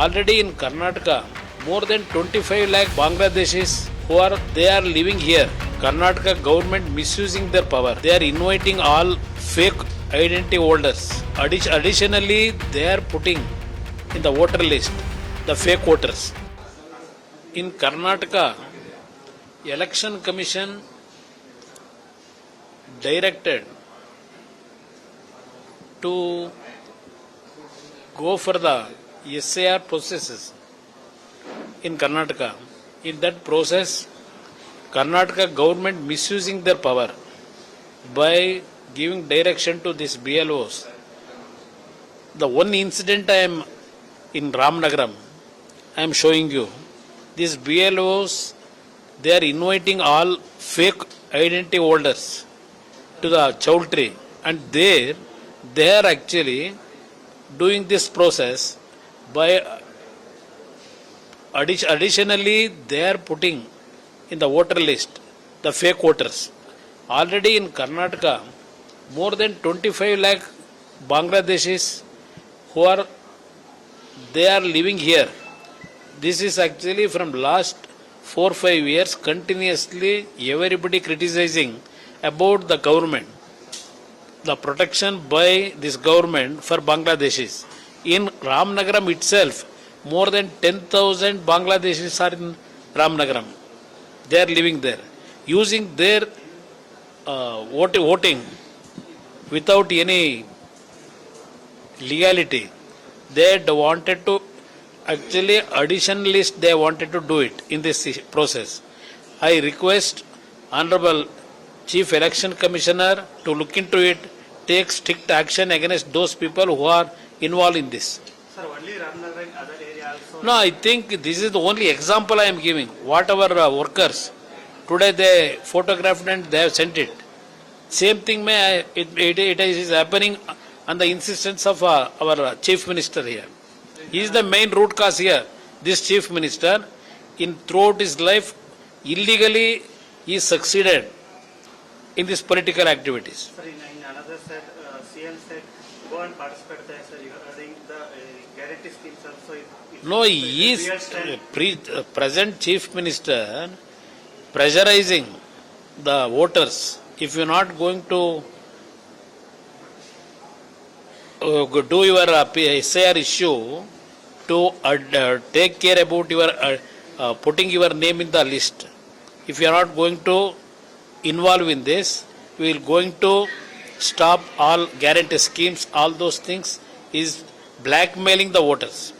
Already in Karnataka, more than 25 lakh Bangladeshis they are living here. Karnataka government misusing their power. They are inviting all fake identity holders. Additionally, they are putting in the voter list the fake voters. In Karnataka, Election Commission directed to go for the SAR processes in Karnataka. In that process, Karnataka government misusing their power by giving direction to these BLOs. The one incident I am in Ramnagaram, I am showing you. These BLOs, they are inviting all fake identity holders to the Chowdhury, and there they are actually doing this process by additionally they are putting in the voter list the fake voters. Already in Karnataka, more than 25 lakh Bangladeshis they are living here. This is actually from last 4-5 years continuously everybody criticizing about the government, the protection by this government for Bangladeshis. In Ramnagaram itself, more than 10,000 Bangladeshis are in Ramnagaram. They are living there, using their voting without any legality. They wanted to actually addition list. They wanted to do it in this process. I request Honorable Chief Election Commissioner to look into it, take strict action against those people who are involved in this. Sir, only Ramnagar and other area also. No, I think this is the only example I am giving. What our workers today they photographed and they have sent it. Same thing it is happening on the insistence of our Chief Minister here. He is the main root cause here. This Chief Minister, throughout his life, illegally he succeeded in these political activities. Sir, in another said, CM said, go and participate there, sir, regarding the guarantee schemes also. No, he is present Chief Minister pressurizing the voters. If you are not going to do your SAR issue to take care about your putting your name in the list, if you are not going to involve in this, we are going to stop all guarantee schemes, all those things is blackmailing the voters.